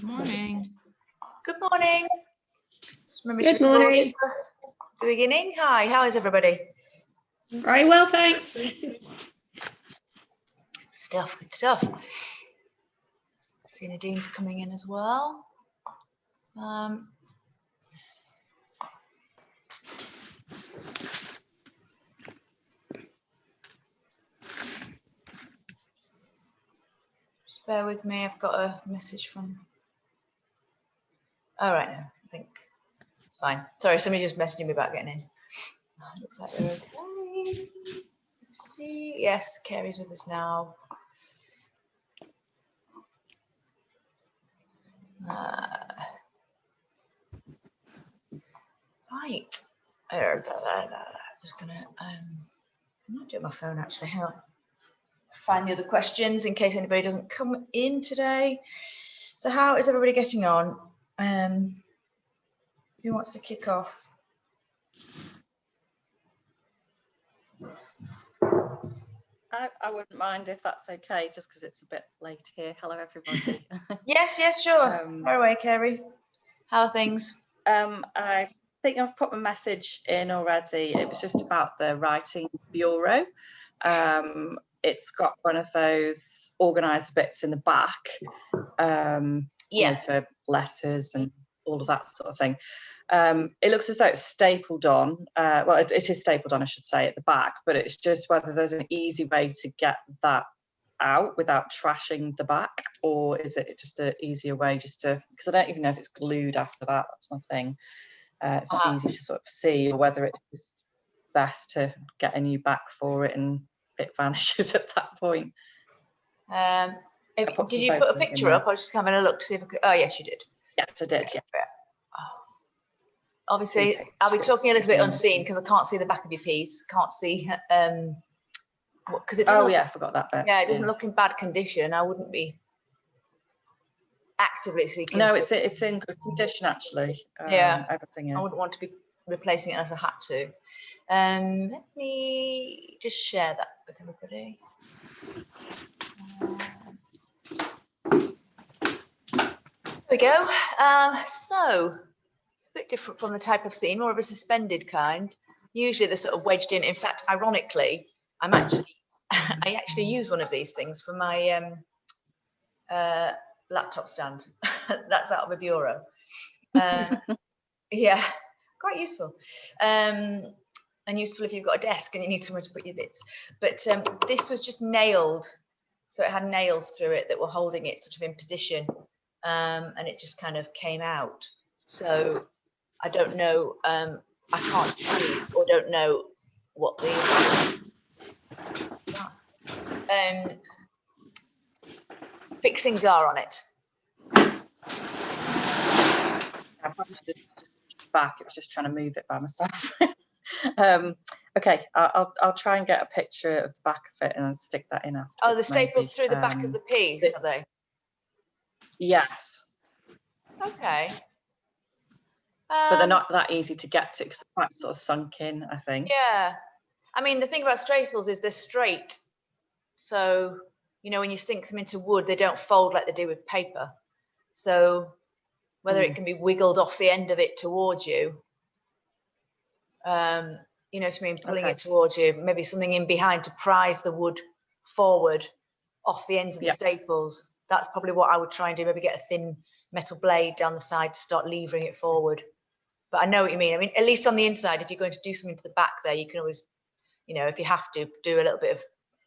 Good morning. Good morning. Just remember Good to record morning. at the beginning. Hi, how is everybody? Very well, thanks. Good stuff, good stuff. See Nadine's coming in as well. Just bear with me, I've got a message from... All right, now, I think it's fine. Sorry, somebody just messaging me about getting in. Looks like they're okay. Let's see. Yes, Kerry's with us now. Right. Just gonna I'm not doing my phone actually. Hang on. Find the other questions in case anybody doesn't come in today. So how is everybody getting on? Who wants to kick off? I wouldn't mind if that's okay, just because it's a bit late here. Hello, everybody. Yes, sure. Fire away, Kerry. How are things? I think I've put my message in already. It was just about the writing bureau. It's got one of those organised bits in the back, you know, for letters and all of that sort of thing. It looks as though it's stapled on. Well, it is stapled on, I should say, at the back, but it's just whether there's an easy way to get that out without trashing the back, or is it just an easier way just to, because I don't even know if it's glued after that. That's my thing. It's not easy to sort of see, or whether it's just best to get a new back for it and it vanishes at that point. Did you put a picture up? I was just having a look to see if I could. Oh, yes, you did. Yes, I did. Yeah. Obviously, I'll be talking a little bit unseen because I can't see the back of your piece. Can't see because it doesn't. Oh yeah, I forgot that bit. Yeah, it doesn't look in bad condition. I wouldn't be actively seeking. No, it's in good condition actually. Yeah, everything is. I wouldn't want to be replacing it unless I had to. Let me just share that with everybody. There we go. So it's a bit different from the type of scene, more of a suspended kind. Usually they're sort of wedged in. In fact, ironically, I actually use one of these things for my laptop stand. That's out of a bureau. Yeah, quite useful. And useful if you've got a desk and you need somewhere to put your bits. But this was just nailed. So it had nails through it that were holding it sort of in position. And it just kind of came out. So I don't know, I can't see or don't know what the fixings are on it. I probably should have back. It was just trying to move it by myself. Okay, I'll try and get a picture of the back of it and then stick that in after. Oh, the staples through the back of the piece, are they? Yes. Okay. But they're not that easy to get to because they're quite sort of sunk in, I think. Yeah. I mean, the thing about staples is they're straight. So, you know, when you sink them into wood, they don't fold like they do with paper. So whether it can be wiggled off the end of it towards you, you know what I mean, pulling it towards you, maybe something in behind to prise the wood forward off the ends of the staples. That's probably what I would try and do, maybe get a thin metal blade down the side to start levering it forward. But I know what you mean. I mean, at least on the inside, if you're going to do something to the back there, you can always, you know, if you have to, do a little bit of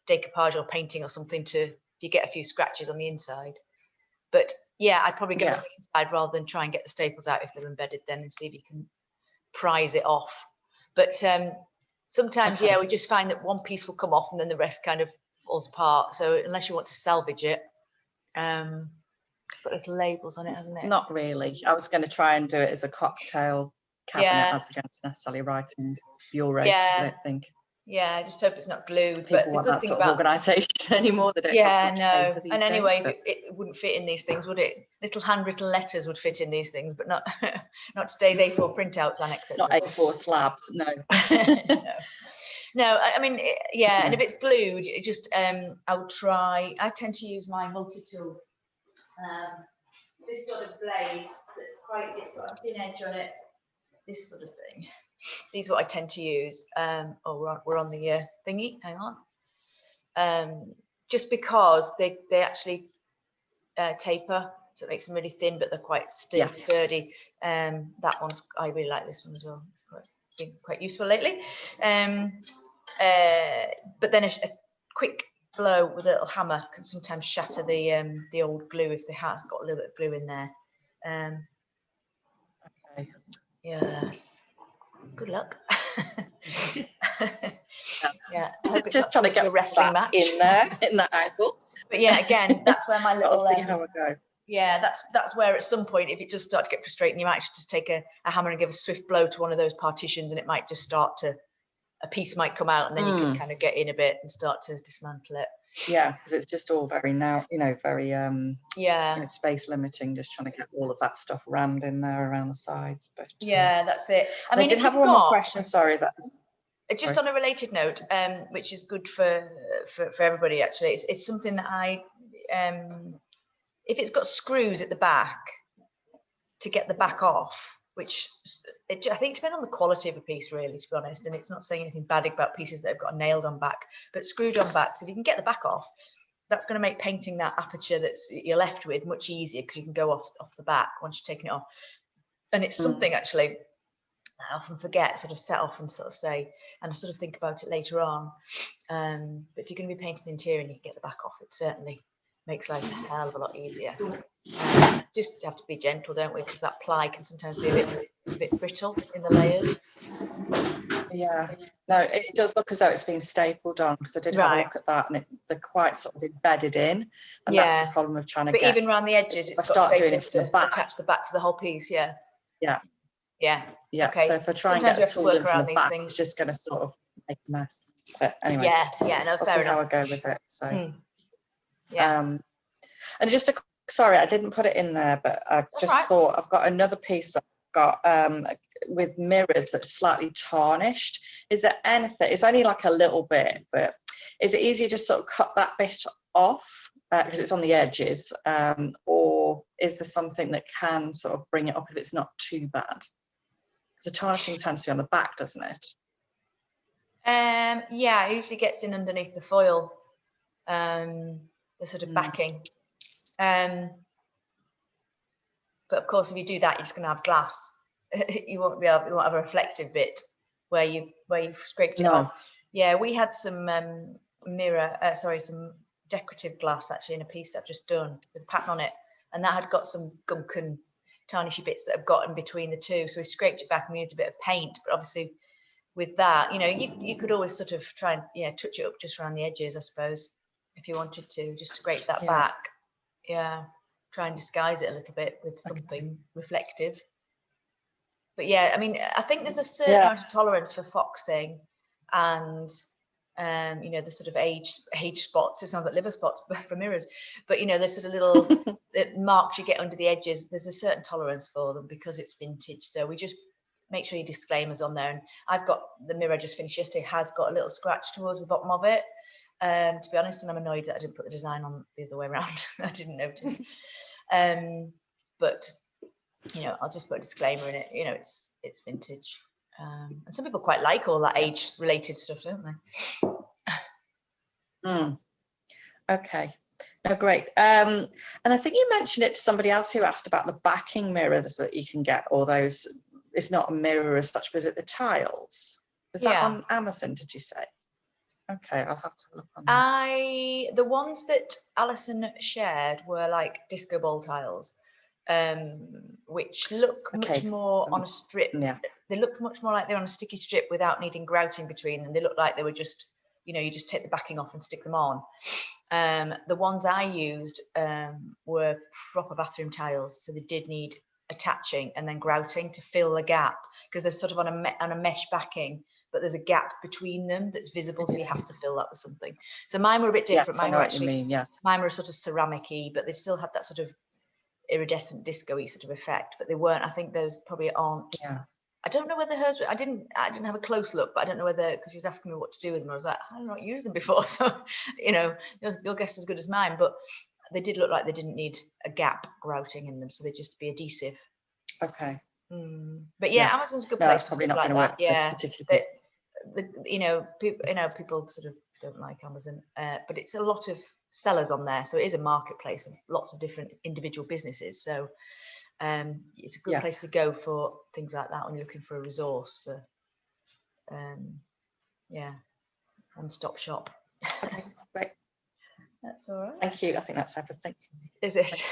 decoupage or painting or something to, if you get a few scratches on the inside. But yeah, I'd probably go for the inside rather than try and get the staples out if they're embedded then and see if you can prise it off. But sometimes, yeah, we just find that one piece will come off and then the rest kind of falls apart. So unless you want to salvage it, got little labels on it, hasn't it? Not really. I was going to try and do it as a cocktail cabinet as against necessarily writing bureau. Yeah. I don't think. Yeah, I just hope it's not glued. People want that sort of organisation anymore. They don't. Yeah, no. These and anyway, days, it wouldn't fit in these things, would it? Little handwritten letters would fit in these things, but not not today's A4 printouts and etc. Not A4 slabs, no. No, I mean, yeah, and if it's glued, it just I would try. I tend to use my multi-tool this sort of blade that's it's got a thin edge on it, this sort of thing. These are what I tend to use. We're on the thingy, hang on. Just because they actually taper, so it makes them really thin, but they're quite sturdy. That one's, I really like this one as well. It's been quite useful lately. But then a quick blow with a little hammer can sometimes shatter the old glue if the has got a little bit of glue in there. Okay. Yes. Good luck. Yeah. I hope it's Just not trying to get a wrestling match in there in that angle. But yeah, again, that's where my little. I'll see how I go. Yeah, that's where at some point, if it does start to get frustrating, you might actually just take a hammer and give a swift blow to one of those partitions, and it might just start to, a piece might come out, and then you can kind of get in a bit and start to dismantle it. Yeah, because it's just all very now, very space limiting. Just trying to get all of that stuff rammed in there around the sides. But yeah, that's it. I mean, I did have one more question. Sorry, just on a related note, which is good for everybody. Actually, it's something that I if it's got screws at the back to get the back off, which I think depends on the quality of a piece, really, to be honest. And it's not saying anything bad about pieces that have got nailed on back, but screwed on back. So if you can get the back off, that's going to make painting that aperture that's you're left with much easier, because you can go off the back once you're taking it off. And it's something actually I often forget, sort of set off and sort of say, and I sort of think about it later on. But if you're going to be painting the interior and you can get the back off, it certainly makes life a hell of a lot easier. Just have to be gentle, don't we? Because that ply can sometimes be a bit brittle in the layers. Yeah, no, it does look as though it's been stapled on, because I did have a look at that, and they're quite sort of embedded in, and that's the problem of trying to get. But even around the edges, it's got staples to attach the back to the whole piece. Yeah. Okay. So if I try and get a tool in from the back, it's just going to sort of make a mess. But anyway, no, I'll see how I go with it. So and just sorry, I didn't put it in there, but I thought I've got another piece that I've got with mirrors that's slightly tarnished. Is there anything? It's only like a little bit, but is it easier just sort of cut that bit off because it's on the edges, or is there something that can sort of bring it up if it's not too bad? Because the tarnishing tends to be on the back, doesn't it? Yeah, it usually gets in underneath the foil, the sort of backing. But of course, if you do that, you're just going to have glass. You won't have a reflective bit where you've scraped it off. Yeah, we had some some decorative glass actually in a piece I've just done with a pattern on it, and that had got some gunk and tarnishy bits that have got in between the two. So we scraped it back and we used a bit of paint. But obviously, with that, you could always sort of try and touch it up just around the edges, I suppose, if you wanted to, just scrape that back. Yeah, try and disguise it a little bit with something reflective. But yeah, I mean, I think there's a certain amount of tolerance for foxing and the sort of age spots. It sounds like liver spots for mirrors, but the sort of little marks you get under the edges, there's a certain tolerance for them because it's vintage. So we just make sure your disclaimers on there. And I've got the mirror I just finished yesterday has got a little scratch towards the bottom of it, to be honest, and I'm annoyed that I didn't put the design on the other way around. I didn't notice. But I'll just put a disclaimer in it. It's vintage. And some people quite like all that age-related stuff, don't they? Okay. No, great. And I think you mentioned it to somebody else who asked about the backing mirrors that you can get, or those. It's not a mirror as such, but is it the tiles? Is that on Amazon? Did you say? Okay, I'll have to look on that. The ones that Alison shared were like disco ball tiles. Which look much more on a strip. Yeah. They look much more like they're on a sticky strip without needing grouting between them. They look like they were just, you just take the backing off and stick them on. The ones I used were proper bathroom tiles, so they did need attaching and then grouting to fill the gap, because they're sort of on a mesh backing, but there's a gap between them that's visible, so you have to fill that with something. So mine were a bit different. Yes, Mine were sort of ceramic-y, but they still had that sort of iridescent disco-y sort of effect, but they weren't. I think those probably aren't. I don't know whether hers were. I didn't have a close look, but I don't know whether, because she was asking me what to do with them. I was like, I've not used them before, so your guess is as good as mine. But they did look like they didn't need a gap grouting in them, so they'd just be adhesive. Okay. But yeah, Amazon's a good No, place that's for probably stuff not like going to work that. for this Yeah, particular business. people sort of don't like Amazon, but it's a lot of sellers on there, so it is a marketplace of lots of different individual businesses. So it's a good place to go for things like that when you're looking for a resource for one-stop shop. Okay, great. That's all right. Thank you. I think that's everything. Is it?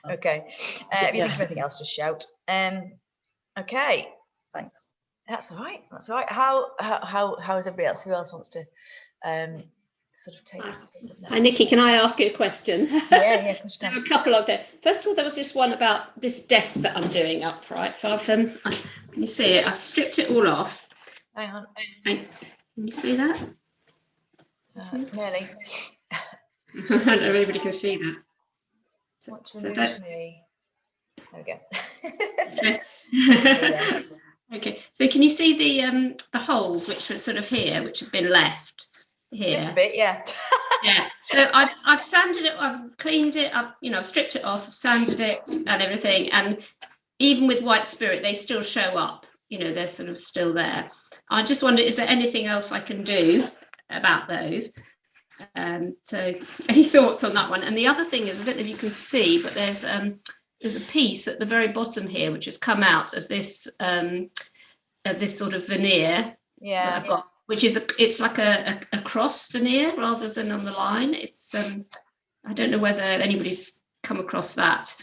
Okay. If you think of anything else, just shout. Okay. Thanks. That's all right. That's all right. How is everybody else? Who else wants to sort of take? Hi, Nikki. Can I ask you a question? Yeah. There are a couple of them. First of all, there was this one about this desk that I'm doing up, right? So I've can you see it? I've stripped it all off. Hang on. Can you see that? Nearly. I don't know if everybody can see that. What's So removed me? There we go. Okay. Okay. So can you see the holes which were sort of here, which have been left here? Just a bit, yeah. Yeah. So I've sanded it, I've cleaned it, I've stripped it off, sanded it and everything, and even with white spirit, they still show up. They're sort of still there. I just wonder, is there anything else I can do about those? So any thoughts on that one? And the other thing is, I don't know if you can see, but there's a piece at the very bottom here which has come out of this sort of veneer that I've got, which is it's like a cross veneer rather than on the line. It's I don't know whether anybody's come across that,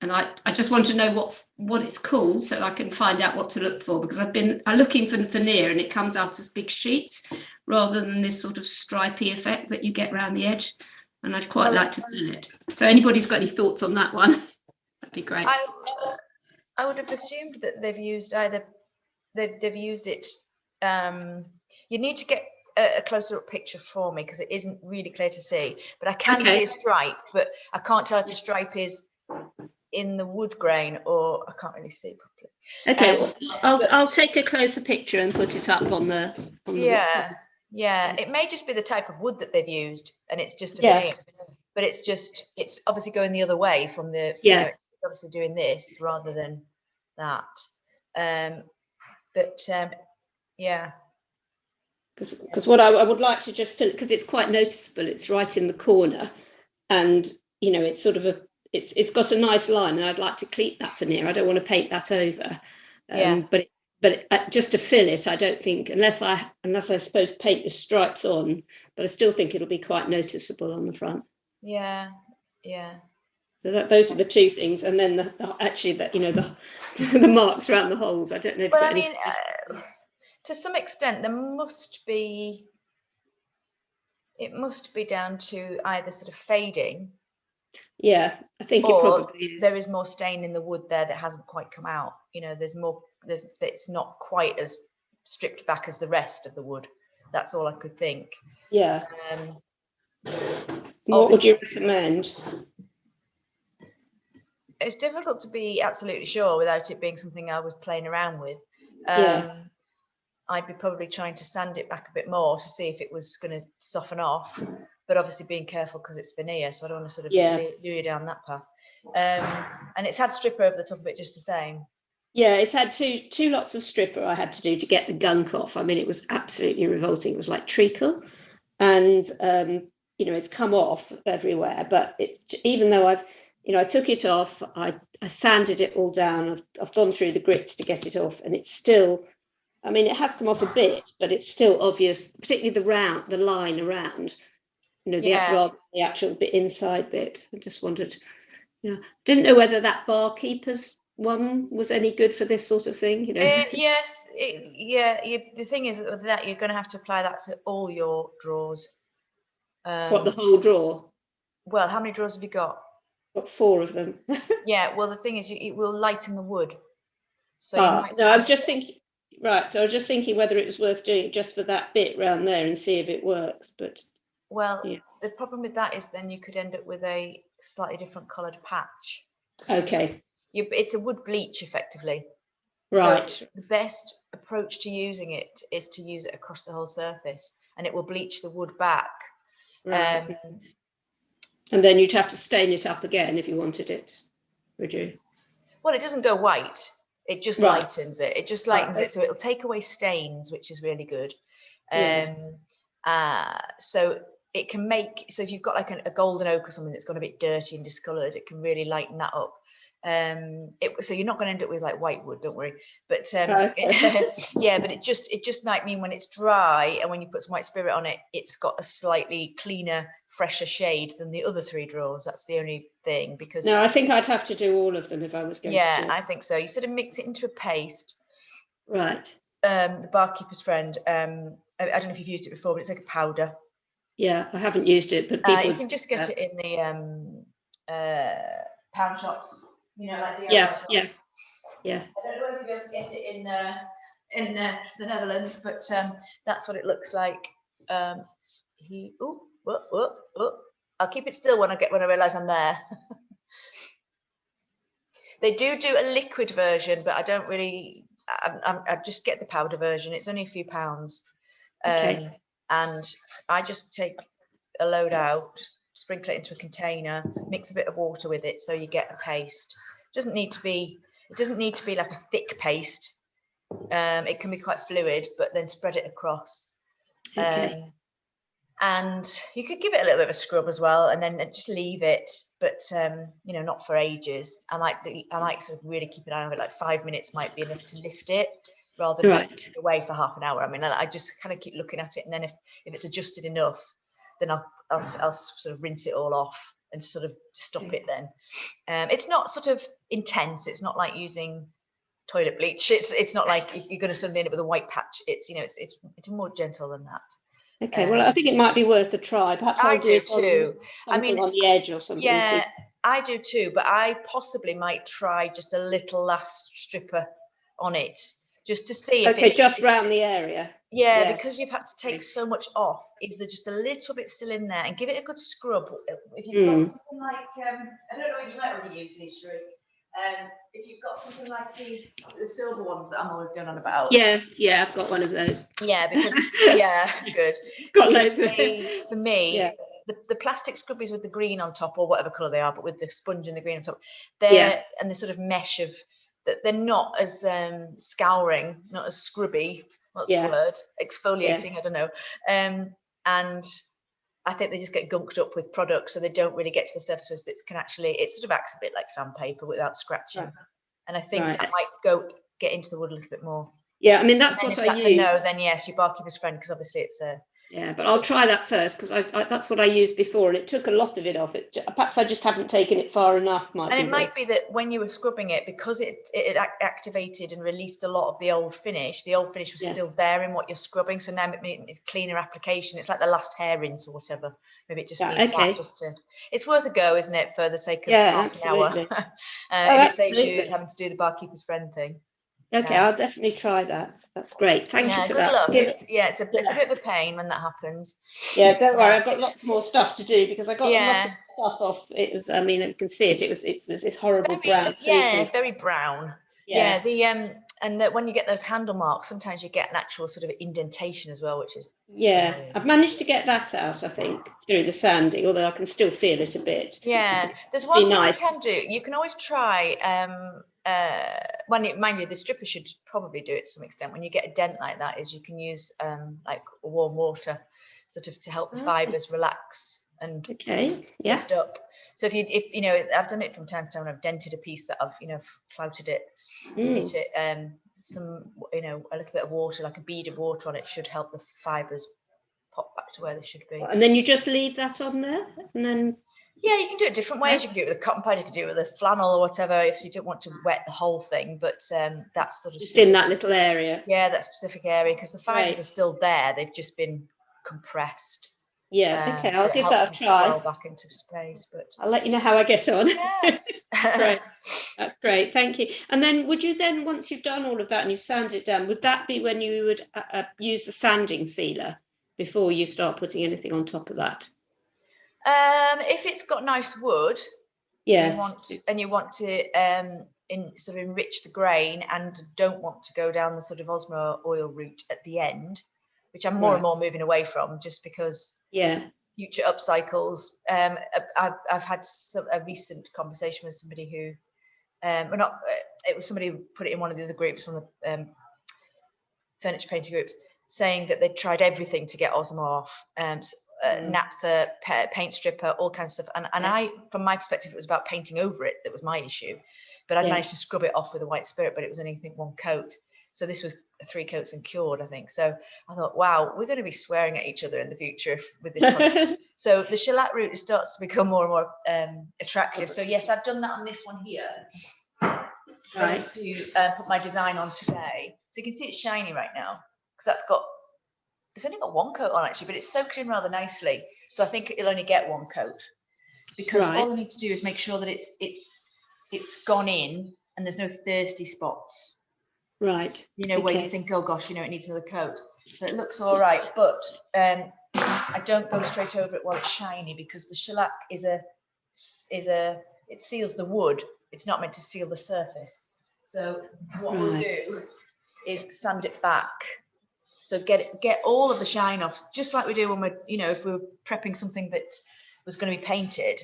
and I just want to know what it's called so I can find out what to look for, because I'm looking for veneer and it comes out as big sheets rather than this sort of stripy effect that you get around the edge, and I'd quite like to fill it. So anybody's got any thoughts on that one? That'd be great. I would have assumed that they've used they've used it. You need to get a closer up picture for me because it isn't really clear to see, but I can see a stripe, but I can't tell if the stripe is in the wood grain or I can't really see properly. Okay, I'll take a closer picture and put it up on the yeah. It may just be the type of wood that they've used, and it's just a veneer, but it's obviously going the other way from the it's obviously doing this rather than that. Because what I would like to just fill, because it's quite noticeable, it's right in the corner, and it's sort of it's got a nice line, and I'd like to keep that veneer. I don't want to paint that over, but just to fill it, I don't think, unless I suppose paint the stripes on, but I still think it'll be quite noticeable on the front. Yeah. So those are the two things, and then the marks around the holes. I don't know if well, I mean, to some extent, it must be down to either sort of fading. Yeah, I think it probably is. There is more stain in the wood there that hasn't quite come out. It's not quite as stripped back as the rest of the wood. That's all I could think. Yeah. What would you recommend? It's difficult to be absolutely sure without it being something I was playing around with. I'd be probably trying to sand it back a bit more to see if it was going to soften off, but obviously being careful because it's veneer, so I don't want to sort of lure you down that path. And it's had stripper over the top of it just the same. Yeah, it's had two lots of stripper I had to do to get the gunk off. I mean, it was absolutely revolting. It was like treacle, and it's come off everywhere. But it's, even though I took it off, I sanded it all down. I've gone through the grits to get it off, and it's still, I mean, it has come off a bit, but it's still obvious, particularly the line around, the actual bit inside bit. I just wondered, didn't know whether that barkeeper's one was any good for this sort of thing. Yes, the thing is that you're going to have to apply that to all your drawers. What, the whole drawer? Well, how many drawers have you got? Got 4 of them. Yeah, well, the thing is, it will lighten the wood. So I was just thinking. Right, so I was just thinking whether it was worth doing it just for that bit round there and see if it works. But the problem with that is then you could end up with a slightly different coloured patch. Okay. It's a wood bleach effectively. Right. So the best approach to using it is to use it across the whole surface, and it will bleach the wood back. Right. And then you'd have to stain it up again if you wanted it, would you? Well, it doesn't go white. It just Right. lightens it. It just lightens Right. it. So it'll take away stains, which is really good. Yeah. So it can make, so if you've got like a golden oak or something that's gone a bit dirty and discolored, it can really lighten that up. So you're not going to end up with like white wood, don't worry. But yeah, but it just might mean when it's dry and when you put some white spirit on it, it's got a slightly cleaner, fresher shade than the other 3 drawers. That's the only thing, because No, I think I'd have to do all of them if I was going to do it. I think so. You sort of mix it into a paste. Right. The Barkeeper's Friend, I don't know if you've used it before, but it's like a powder. Yeah, I haven't used it, but people you can just get it in the pound shops, like DIY shops. Yeah. I don't know if you'll be able to get it in the Netherlands, but that's what it looks like. I'll keep it still when I realise I'm there. They do a liquid version, but I don't really. I just get the powder version. It's only a few pounds, Okay. and I just take a load out, sprinkle it into a container, mix a bit of water with it, so you get a paste. It doesn't need to be like a thick paste. It can be quite fluid, but then spread it across. Okay. And you could give it a little bit of a scrub as well, and then just leave it, but not for ages. I might sort of really keep an eye on it. Like 5 minutes might be enough to lift it, rather than Right. it away for half an hour. I mean, I just kind of keep looking at it, and then if it's adjusted enough, then I'll sort of rinse it all off and sort of stop it then. It's not sort of intense. It's not like using toilet bleach. It's not like you're going to suddenly end up with a white patch. It's it's more gentle than that. Okay, well, I think it might be worth a try. Perhaps I'll do it too. on the edge or something. Yeah, I do too, but I possibly might try just a little last stripper on it, just to see if okay, just round the area. Yeah, because you've had to take so much off. Is there just a little bit still in there? And give it a good scrub. If you've got something like, I don't know, you might already use these, Sheree. If you've got something like these, the silver ones that I'm always going on about. Yeah, I've got one of those. Yeah, because good. Got loads for me, the plastic scrubbies with the green on top, or whatever colour they are, but with the sponge and the green on top, and the sort of mesh of that, they're not as scouring, not as scrubby. What's the word? Exfoliating. I don't know. And I think they just get gunked up with products, so they don't really get to the surface that can actually. It sort of acts a bit like sandpaper without scratching. Right. And I think I might get into the wood a little bit more. Yeah, I mean that's what I use. A no, then yes, your Barkeeper's Friend, because obviously it's a. Yeah, but I'll try that first, because that's what I used before, and it took a lot of it off. Perhaps I just haven't taken it far enough. It might be that when you were scrubbing it, because it activated and released a lot of the old finish was still there in what you're scrubbing. So now it's cleaner application. It's like the last hair rinse or whatever. Maybe it just needs that just to. It's worth a go, isn't it, for the sake of half an hour? If it saves you having to do the Barkeeper's Friend thing. Okay, I'll definitely try that. That's great. Thank you for that. Good luck. It's a bit of a pain when that happens. Yeah, don't worry. I've got lots more stuff to do, because I got a lot of stuff off. It was, I mean, you can see it. It's this horrible brown. Yeah, it's very brown. Yeah. And that when you get those handle marks, sometimes you get an actual sort of indentation as well, which is. Yeah, I've managed to get that out, I think, through the sanding, although I can still feel it a bit. Yeah, there's one thing you can do. You can always try. Mind you, the stripper should probably do it to some extent. When you get a dent like that, is you can use like warm water, sort of to help the fibres relax and lift up. So if you know, I've done it from time to time when I've dented a piece that I've flouted it, hit it. A little bit of water, like a bead of water on it, should help the fibres pop back to where they should be. And then you just leave that on there, and then. Yeah, you can do it different ways. You can do it with a cotton pad, you can do it with a flannel or whatever, if you don't want to wet the whole thing. But that's sort of just in that little area. Yeah, that specific area, because the fibres are still there. They've just been compressed. Yeah, okay, I'll give that a try. Back into space, but I'll let you know how I get on. Yes. Great. That's great, thank you. And then would you then, once you've done all of that and you've sanded it down, would that be when you would use the sanding sealer before you start putting anything on top of that? If it's got nice wood, yes, and you want to sort of enrich the grain and don't want to go down the sort of Osmo oil route at the end, which I'm more and more moving away from, just because future upcycles. I've had a recent conversation with somebody who, it was somebody who put it in one of the other groups, one of the furniture painting groups, saying that they'd tried everything to get Osmo off, naphtha, paint stripper, all kinds of stuff. And I, from my perspective, it was about painting over it that was my issue. But I managed to scrub it off with a white spirit, but it was only, I think, 1 coat. So this was 3 coats and cured, I think. So I thought, wow, we're going to be swearing at each other in the future with this product. So the shellac route starts to become more and more attractive. So yes, I've done that on this one here. Right. To put my design on today. So you can see it's shiny right now because it's only got 1 coat on actually, but it's soaked in rather nicely. So I think it'll only get 1 coat because all I need to do is make sure that it's gone in and there's no thirsty spots. Right. You know, where you think, oh gosh, you know, it needs another coat. So it looks all right, but I don't go straight over it while it's shiny because the shellac it seals the wood. It's not meant to seal the surface. So what we'll do is sand it back. So get all of the shine off, just like we do when we're, you know, if we were prepping something that was going to be painted.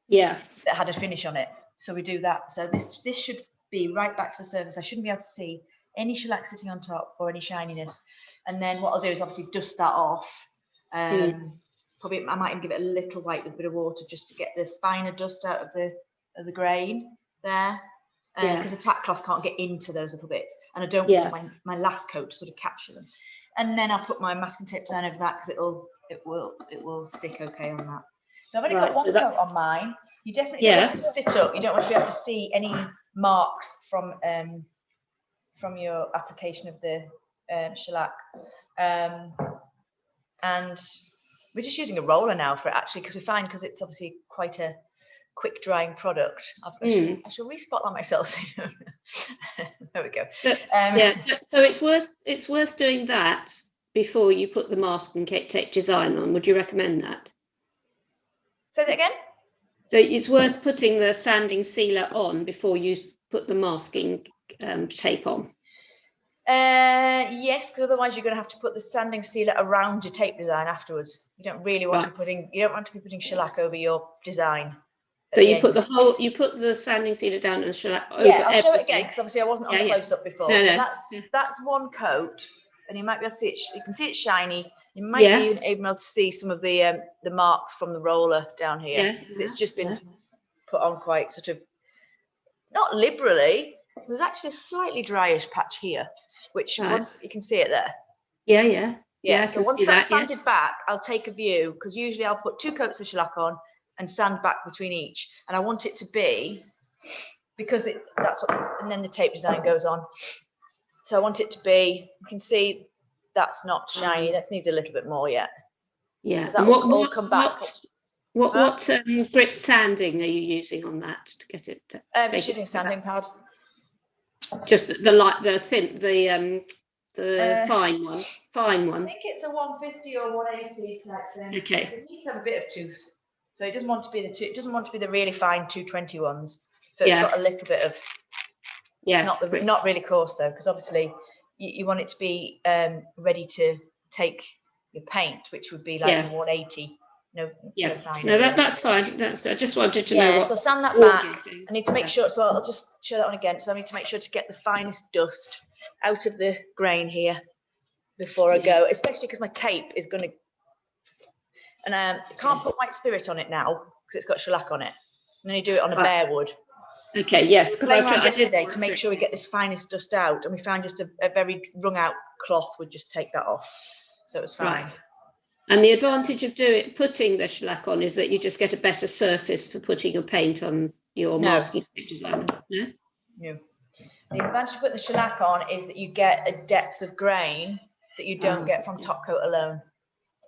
Yeah. That had a finish on it. So we do that. So this should be right back to the surface. I shouldn't be able to see any shellac sitting on top or any shininess. And then what I'll do is obviously dust that off. Probably I might even give it a little wipe with a bit of water just to get the finer dust out of the grain there. Because the tack cloth can't get into those little bits. And I don't want my last coat to sort of capture them. And then I'll put my masking tape down over that because it will stick okay on that. So I've only got 1 coat on mine. You definitely don't want to sit up. You don't want to be able to see any marks from your application of the shellac. And we're just using a roller now for it actually because we find because it's obviously quite a quick drying product. I shall re-spotlight myself soon. There we go. So it's worth doing that before you put the masking tape design on. Would you recommend that? Say that again? So it's worth putting the sanding sealer on before you put the masking tape on. Yes, because otherwise you're going to have to put the sanding sealer around your tape design afterwards. You don't really want to be putting shellac over your design. So you put the sanding sealer down and shellac over. Yeah, I'll show it again because obviously I wasn't on close up before. That's 1 coat, and you might be able to see it. You can see it's shiny. You might be even able to see some of the marks from the roller down here because it's just been put on quite sort of not liberally. There's actually a slightly dryish patch here, which once you can see it there. Yeah. So once that's sanded back, I'll take a view because usually I'll put 2 coats of shellac on and sand back between each, and I want it to be because that's what, and then the tape design goes on. So I want it to be. You can see that's not shiny. That needs a little bit more yet. Yeah. So that will all come back. What grit sanding are you using on that to get it? Just using sanding pad. Just the fine one. I think it's a 150 or 180 type thing. Okay. It needs to have a bit of tooth, so it doesn't want to be it doesn't want to be the really fine 220 ones. So it's got a little bit of not really coarse though, because obviously you want it to be ready to take your paint, which would be like 180. That's fine. I just wanted to know. So sand that back. I need to make sure. So I'll just show that one again. So I need to make sure to get the finest dust out of the grain here before I go, especially because my tape is going to. And I can't put white spirit on it now because it's got shellac on it. And then you do it on a bare wood. Okay. Yes. Because I tried yesterday to make sure we get this finest dust out, and we found just a very wrung out cloth would just take that off. So it was fine. Right. And the advantage of putting the shellac on is that you just get a better surface for putting your paint on your masking tape design. No? No. The advantage of putting the shellac on is that you get a depth of grain that you don't get from top coat alone.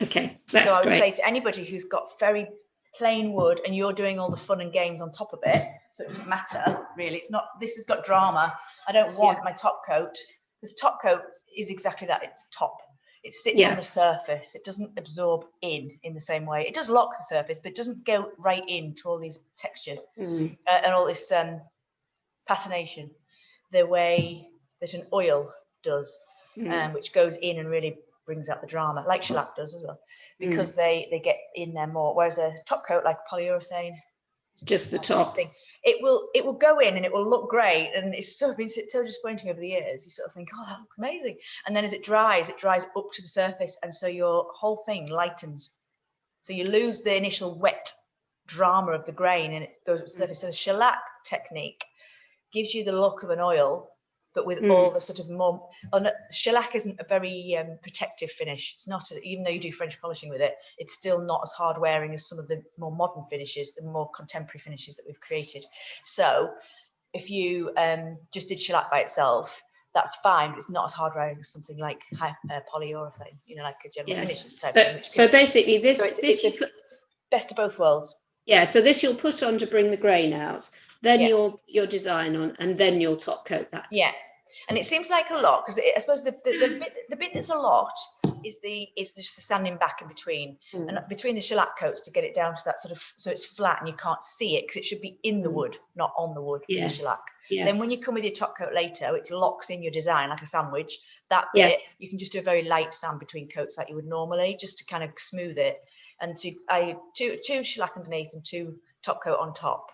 Okay, that's so I would great. say to anybody who's got very plain wood and you're doing all the fun and games on top of it, so it doesn't matter really. It's not. This has got drama. I don't want my top coat because top coat is exactly that. It's top. It sits on the surface. It doesn't absorb in the same way. It does lock the surface, but it doesn't go right into all these textures and all this patination the way that an oil does, which goes in and really brings out the drama, like shellac does as well, because they get in there more. Whereas a top coat like polyurethane, just the that sort of top. thing, it will go in and it will look great, and it's been so disappointing over the years. You sort of think, oh, that looks amazing, and then as it dries up to the surface, and so your whole thing lightens. So you lose the initial wet drama of the grain, and it goes up to the surface. So the shellac technique gives you the look of an oil, but with all the sort of more. Shellac isn't a very protective finish. It's not, even though you do French polishing with it, it's still not as hard wearing as some of the more modern finishes, the more contemporary finishes that we've created. So if you just did shellac by itself, that's fine, but it's not as hard wearing as something like polyurethane, like a general finishes type thing. So basically, it's best of both worlds. Yeah, so this you'll put on to bring the grain out, then your design on, and then you'll top coat that. Yeah, and it seems like a lot, because I suppose the bit that's a lot is just the sanding back in between, and between the shellac coats to get it down to that sort of, so it's flat and you can't see it, because it should be in the wood, not on the wood, with the shellac. Then when you come with your top coat later, it locks in your design like a sandwich. That bit, you can just do a very light sand between coats like you would normally, just to kind of smooth it. And two shellac underneath and 2 top coat on top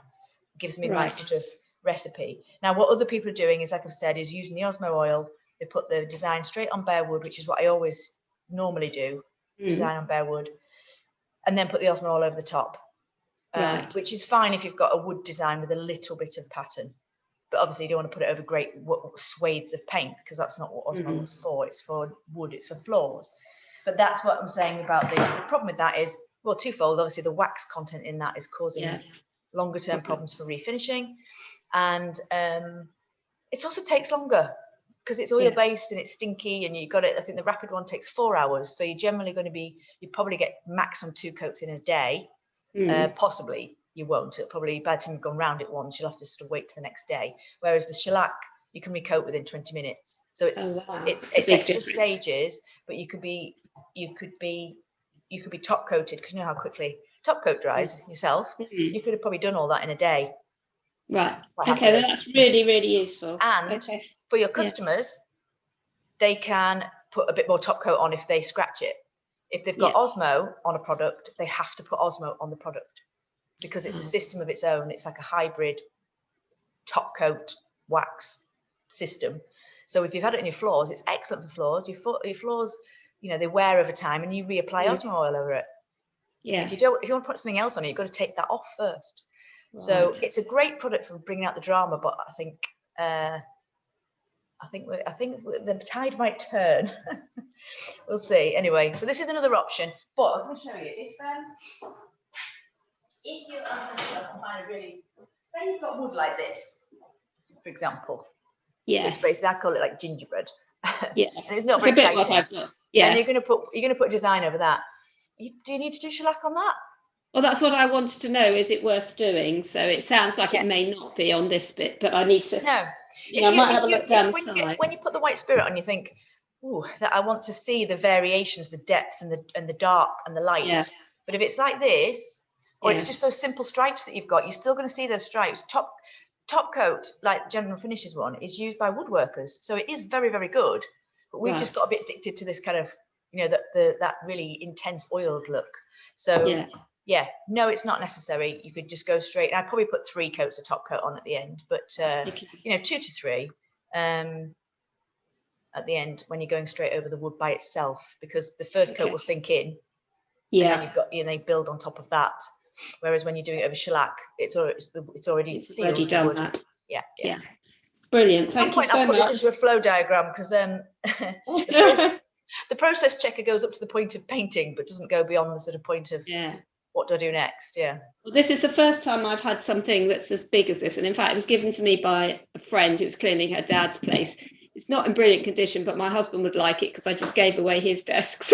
gives me my sort of recipe. Now, what other people are doing is, like I've said, is using the Osmo oil. They put the design straight on bare wood, which is what I always normally do, design on bare wood, and then put the Osmo oil over the top, which is fine if you've got a wood design with a little bit of pattern. But obviously you don't want to put it over great swathes of paint, because that's not what Osmo was for. It's for wood, it's for floors. But that's what I'm saying about the problem with that is, well, twofold. Obviously, the wax content in that is causing longer term problems for refinishing. And it also takes longer, because it's oil based and it's stinky, and you got it. I think the rapid one takes 4 hours. So you're generally going to you probably get maximum 2 coats in a day. Possibly you won't. It'll probably, by the time you've gone round it once, you'll have to sort of wait to the next day. Whereas the shellac, you can recoat within 20 minutes. So it's extra stages, but you could be top coated, because you know how quickly top coat dries yourself. You could have probably done all that in a day. Right. Okay, that's really, really useful. And for your customers, they can put a bit more top coat on if they scratch it. If they've got Osmo on a product, they have to put Osmo on the product, because it's a system of its own. It's like a hybrid top coat wax system. So if you've had it in your floors, it's excellent for floors. Your floors, they wear over time, and you reapply Osmo oil over it. If you want to put something else on it, you've got to take that off first. So it's a great product for bringing out the drama, but I think the tide might turn. We'll see. Anyway, so this is another option. But I was going to show you, if you find a really, say you've got wood like this, for example. Yes. Which basically I call it like gingerbread. Yeah. And it's not very exciting. What I've got. Yeah. And you're going to put a design over that. Do you need to do shellac on that? Well, that's what I wanted to know. Is it worth doing? So it sounds like it may not be on this bit, but I need to. No. I might have a look down the side. When you put the white spirit on, you think, "Ooh, that I want to see the variations, the depth, and the dark and the light." Yeah. But if it's like this, or it's just those simple stripes that you've got, you're still going to see those stripes. Top coat, like General Finishes one, is used by woodworkers, so it is very, very good. But we've just got a bit addicted to this kind of, that really intense oiled look. So no, it's not necessary. You could just go straight. And I'd probably put 3 coats of top coat on at the end, but 2 to 3 at the end when you're going straight over the wood by itself, because the first coat will sink in. And then they build on top of that. Whereas when you're doing it over shellac, it's already sealed done that. Yeah. Brilliant. Thank you so much. I'll put this into a flow diagram, because the process checker goes up to the point of painting, but doesn't go beyond the sort of point of what do I do next? Yeah. Well, this is the first time I've had something that's as big as this, and in fact, it was given to me by a friend who was cleaning her dad's place. It's not in brilliant condition, but my husband would like it because I just gave away his desk.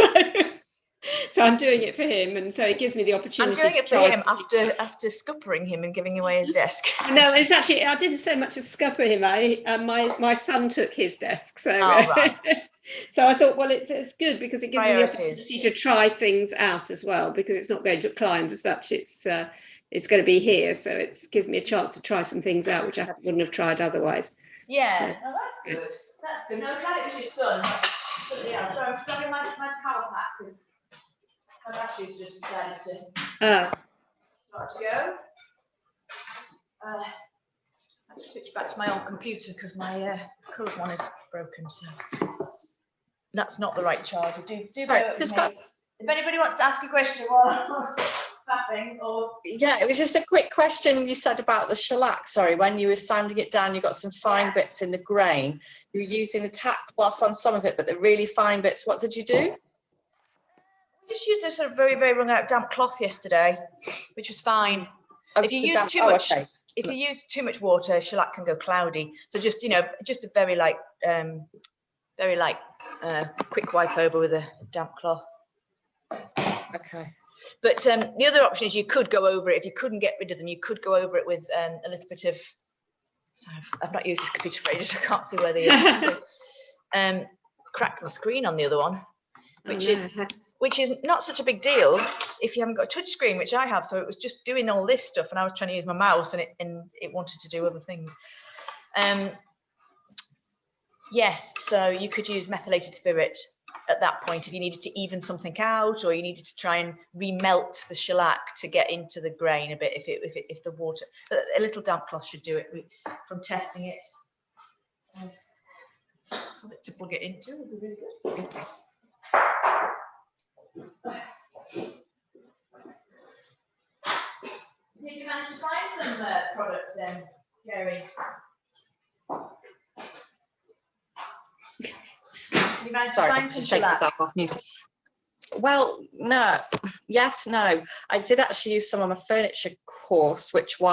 So I'm doing it for him, and so it gives me the opportunity. I'm doing it for him after scuppering him and giving away his desk. No, it's actually, I didn't so much as scupper him. My son took his desk, so right. So I thought, well, it's good because it gives me the opportunity to try things out as well, because it's not going to clients as such. It's going to be here, so it gives me a chance to try some things out which I wouldn't have tried otherwise. Yeah, that's good. That's good. No, I'm glad it was your son. Absolutely, yeah. So I'm grabbing my power pack because my battery's just decided to start to go. Let's switch back to my old computer because my current one is broken, so that's not the right charger. Do Right, bear with me. If anybody wants to ask a question while faffing or... Yeah, it was just a quick question you said about the shellac. Sorry, when you were sanding it down, you got some fine bits in the grain. You were using the tack cloth on some of it, but the really fine bits, what did you do? We just used a sort of very, very wrung out damp cloth yesterday, which was fine. Oh, If you the use damp- too oh, much, okay. if you use too much water, shellac can go cloudy. So just, you know, just a very light, quick wipe over with a damp cloth. Okay. But the other option is you could go over it. If you couldn't get rid of them, you could go over it with a little bit of. So I've not used this computer for ages. I can't see where the cracked the screen on the other one, which is not such a big deal if you haven't got a touch screen, which I have. So it was just doing all this stuff, and I was trying to use my mouse, and it wanted to do other things. Yes, so you could use methylated spirit at that point if you needed to even something out, or you needed to try and remelt the shellac to get into the grain a bit. If the water, a little damp cloth should do it. From testing it, something to plug it into would be really good. Did you manage to find some products then, Gary? You managed to Sorry, find some just taking shellac? that off mute. Well, no, yes, no. I did actually use some on my furniture course, which was